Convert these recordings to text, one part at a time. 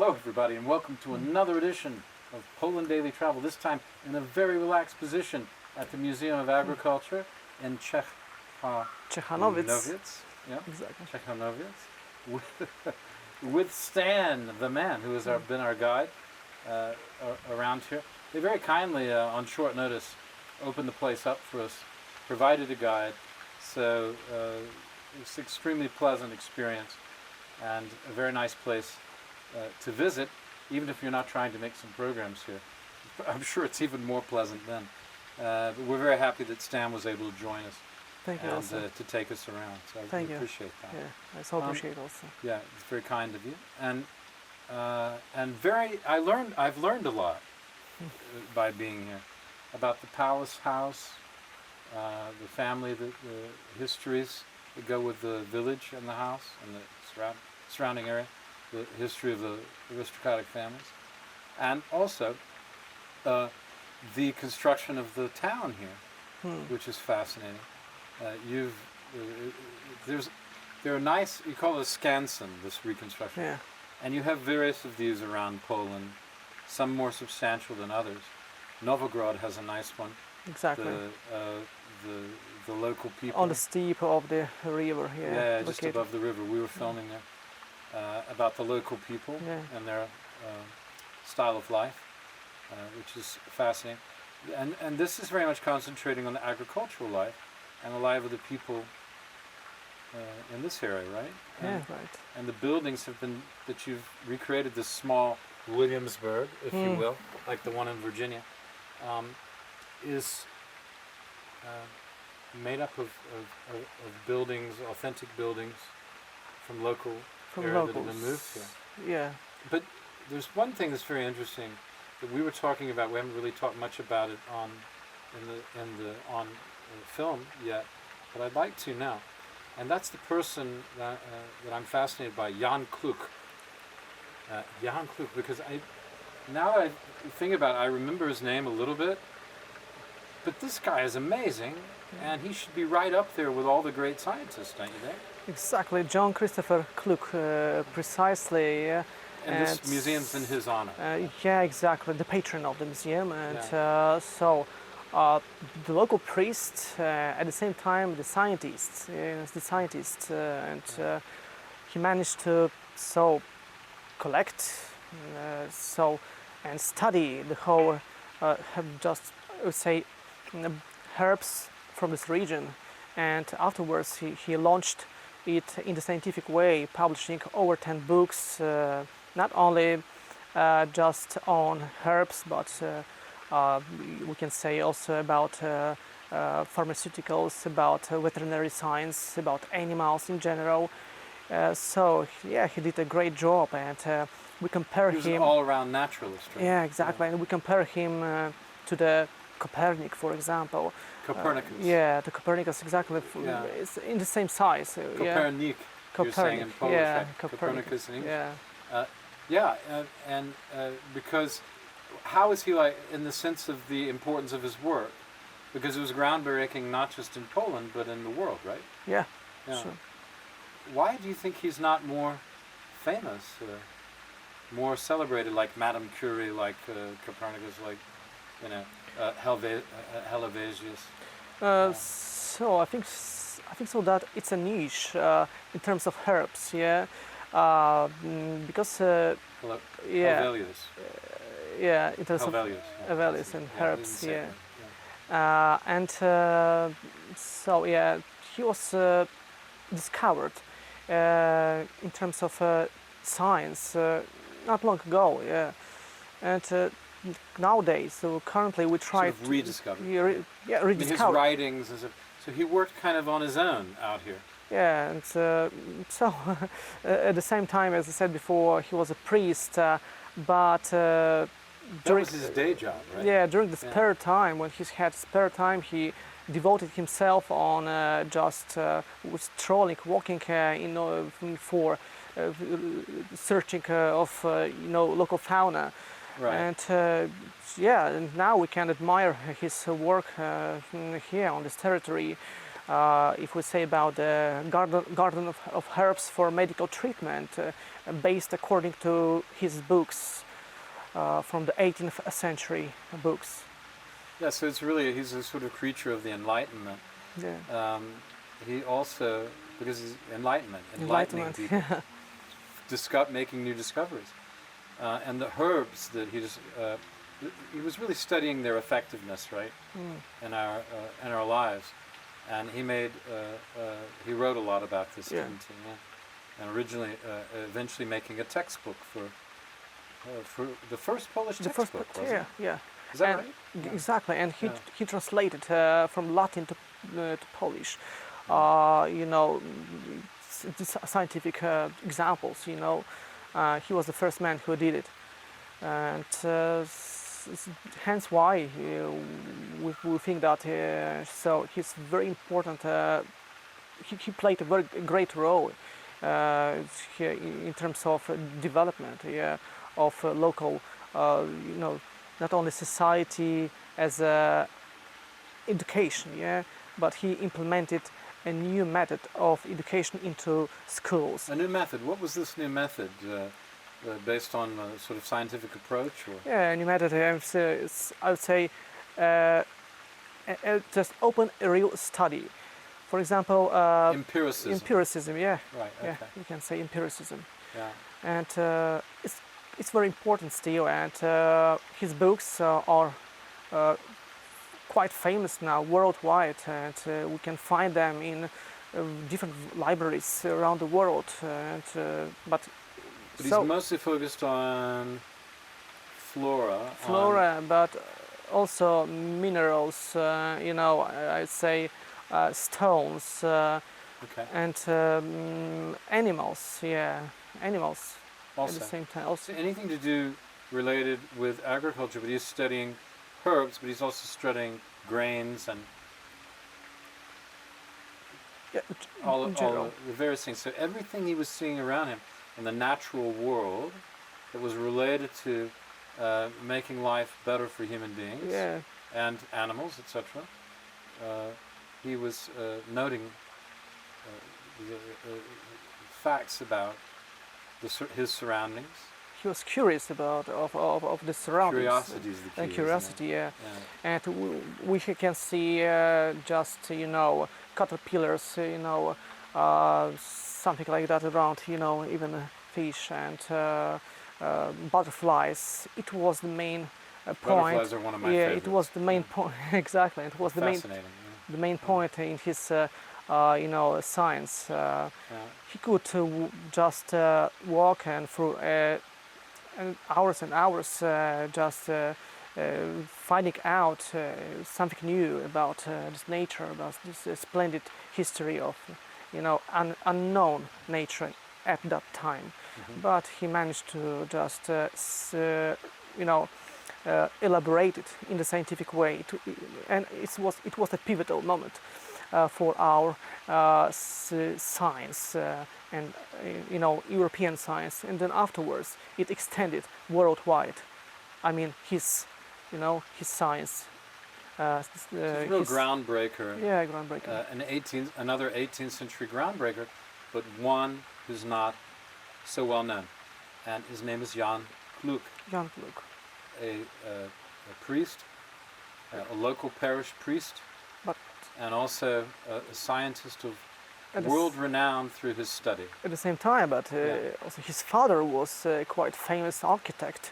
Hello everybody and welcome to another edition of Poland Daily Travel, this time in a very relaxed position at the Museum of Agriculture in Ciechanowiec. Yeah, Exactly. Ciechanowiec. With Stan, the man who has been our guide around here. They very kindly, on short notice, opened the place up for us, provided a guide, so it's an extremely pleasant experience and a very nice place to visit, even if you're not trying to make some programs here. I'm sure it's even more pleasant then. But we're very happy that Stan was able to join us. Thank you also. To take us around. So I Thank you. appreciate that. Yeah, I so appreciate also. Yeah, it's very kind of you. And I've learned a lot by being here about the palace house, the family, the histories that go with the village and the house and the surrounding area, the history of the aristocratic families, and also the construction of the town here, which is fascinating. They're nice. You call it a Skansen, this reconstruction, Yeah. and you have various of these around Poland, some more substantial than others. Novograd has a nice one. Exactly. The local people On the steep of the river here. yeah, just located. above the river. We were filming there about the local people and their style of life, which is fascinating. And this is very much concentrating on the agricultural life and the life of the people in this area, right? Yeah, right. And the buildings have been, that you've recreated this small Williamsburg, if you will, like the one in Virginia, is made up of buildings, authentic buildings from local area that have been moved here. Yeah. But there's one thing that's very interesting that we were talking about. We haven't really talked much about it on film yet, but I'd like to now. And that's the person that I'm fascinated by, Jan Kluk. Jan Kluk, because now I think about it, I remember his name a little bit, but this guy is amazing, and he should be right up there with all the great scientists, don't you think? Exactly. John Christopher Kluk, precisely. And this museum's in his honor. Yeah, exactly. The patron of the museum, and the local priest, at the same time the scientist, and he managed to collect, and study the whole, herbs from this region, and afterwards he launched it in the scientific way, publishing over 10 books, not only just on herbs, but we can say also about pharmaceuticals, about veterinary science, about animals in general. He did a great job, and we compare him. He was an all-around naturalist, right? Yeah, exactly, and we compare him to the Copernic, for example. Copernicus. The Copernicus, exactly. It's in the same size. Copernic. You're saying in Polish, right? Copernicus in English. Because how is he like in the sense of the importance of his work? Because it was groundbreaking not just in Poland but in the world, right? Yeah. Sure. Why do you think he's not more famous, more celebrated, like Madame Curie, like Copernicus, like Helvetius? I think so that it's a niche in terms of herbs, because Helvetius. In terms of Helvetius and herbs, he was discovered in terms of science not long ago, and nowadays, currently we try to rediscover. Rediscover. His writings, so he worked kind of on his own out here. Yeah, and at the same time, as I said before, he was a priest, but that was his day job, right? Yeah, during the spare time, when he had spare time, he devoted himself on just strolling, walking for searching of local fauna. Right. And now we can admire his work here on this territory. If we say about the garden of herbs for medical treatment, based according to his books from the 18th century books. Yeah, so it's really, he's a sort of creature of the Enlightenment. Yeah. He also, because he's enlightening people, making new discoveries. And the herbs that he was really studying their effectiveness, right, in our lives. And he wrote a lot about this, Yeah. didn't he? Yeah. And eventually making a textbook for the first Polish textbook, wasn't yeah, it? yeah. Is that And right? Yeah. exactly, and Yeah. he translated from Latin to Polish. Scientific examples. He was the first man who did it, and hence why we think that. So he's very important. He played a very great role in terms of development, of local, not only society as education, but he implemented a new method of education into schools. A new method. What was this new method? Based on a sort of scientific approach? Or? Yeah, a new method. I would say just open a real study. For example, Empiricism. Empiricism, yeah. Right. Okay. Yeah, you can say empiricism. Yeah. And it's very important still. And his books are quite famous now worldwide, and we can find them in different libraries around the world. But he's mostly focused on flora. But also minerals. I'd say stones. Okay. And animals. Yeah, animals. Also. At the same time. Also, anything to do related with agriculture, but he's studying herbs, but he's also studying grains and all the various things. So everything he was seeing around him in the natural world that was related to making life better for human beings and animals, etc. He was noting facts about his surroundings. He was curious about of the surroundings. Curiosity is the key. And curiosity, yeah. And we can see just caterpillars, something like that around, even fish and butterflies. It was the main point. Butterflies are one of my favorites. It was the main point. Exactly, it was the main point in his science. He could just walk and through hours and hours just finding out something new about this nature, about this splendid history of unknown nature at that time. Mm-hmm. But he managed to just elaborate it in the scientific way, and it was a pivotal moment for our science and European science, and then afterwards it extended worldwide. I mean his science. It's a real groundbreaker. Yeah, groundbreaker. Another 18th century groundbreaker, but one who's not so well known, and his name is Jan Kluk. Jan Kluk. A priest, a local parish priest, and also a scientist of world renown through his study. At the same time, but also his father was a quite famous architect.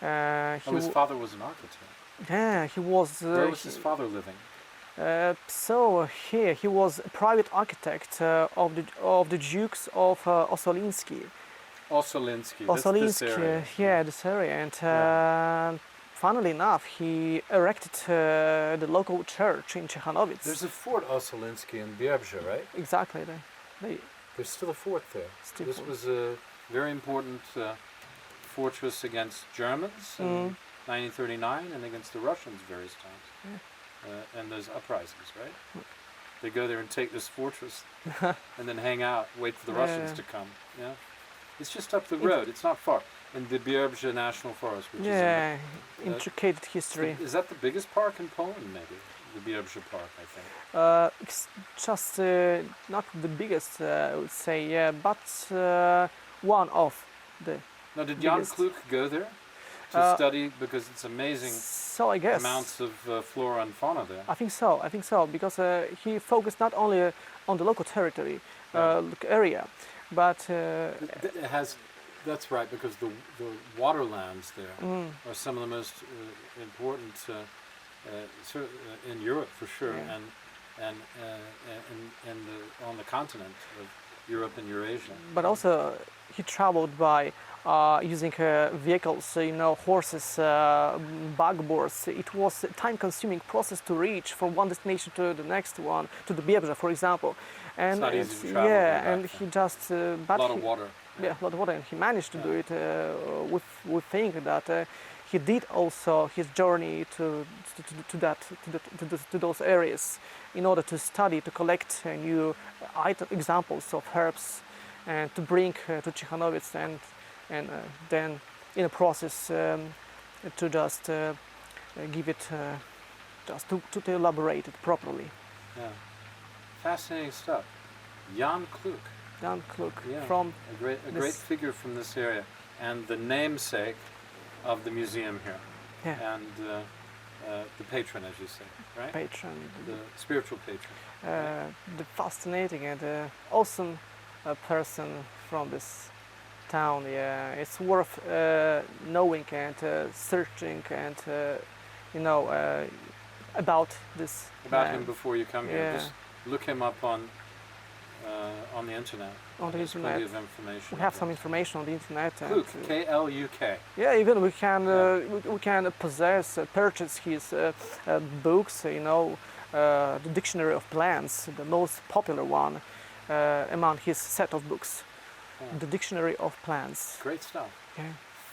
His father was an architect? Yeah, he was... Where was his father living? So here he was a private architect of the Dukes of Osoliński. This area. This area. And funnily enough, he erected the local church in Ciechanowiec. There's a fort Osoliński in Biebrze, right? Exactly. There's still a fort there. This was a very important fortress against Germans in 1939 and against the Russians various times. Yeah. And those uprisings, right? They go there and take this fortress and then hang out, wait for the Russians to come. Yeah. It's just up the road. It's not far. In the Biebrze National Forest, which is intricate history. Is that the biggest park in Poland, maybe? the Bierbrze Park, I think. It's just not the biggest, I would say, yeah, but one of the Now, did Jan biggest. Kluk go there to Uh, study? Because it's amazing So I guess amounts of flora and fauna there. I think so. I think so because he focused not only on the local territory, area, but It has, that's right, because the waterlands there are some of the most important in Europe for sure, Yeah. and on the continent of Europe and Eurasia. but also he traveled by using vehicles, horses, bugboards. It was a time-consuming process to reach from one destination to the next one, to the Bierbrze, for example. And not easy to travel yeah, back and then. he just A lot of water. yeah, a lot of water, and he managed to do it. We think that he did also his journey to those areas in order to study, to collect new examples of herbs, and to bring to Ciechanowiec, and then in a process to just give it just to elaborate it properly. Yeah, fascinating stuff. Jan Kluk. Jan Kluk Yeah, from a great figure from this area, and the namesake of the museum here, yeah, and the patron, as you say, right? patron, The spiritual patron. the fascinating and awesome person from this town. Yeah, it's worth knowing and searching and about this About man. him before you come here. Yeah. Just look him up on the internet. On the There's plenty internet. of information. We have some information on the internet. Kluk, K-L-U-K. Yeah, even we can purchase his books. The Dictionary of Plants, the most popular one among his set of books. Oh. The Dictionary of Plants. Great stuff. Yeah.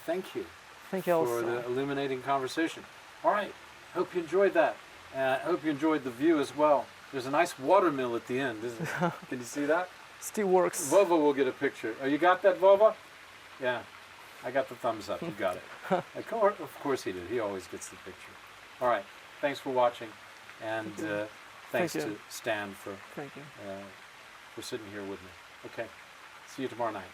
Thank you Thank you for also. the illuminating conversation. All right. Hope you enjoyed that. I hope you enjoyed the view as well. There's a nice watermill at the end, isn't it? Can you see that? Still works. Vova will get a picture. Oh, you got that, Vova? Yeah. I got the thumbs up. You got it. Of course he did. He always gets the picture. All right. Thanks for watching. And thanks Thank you. to Stan Thank you. for sitting here with me. Okay. See you tomorrow night.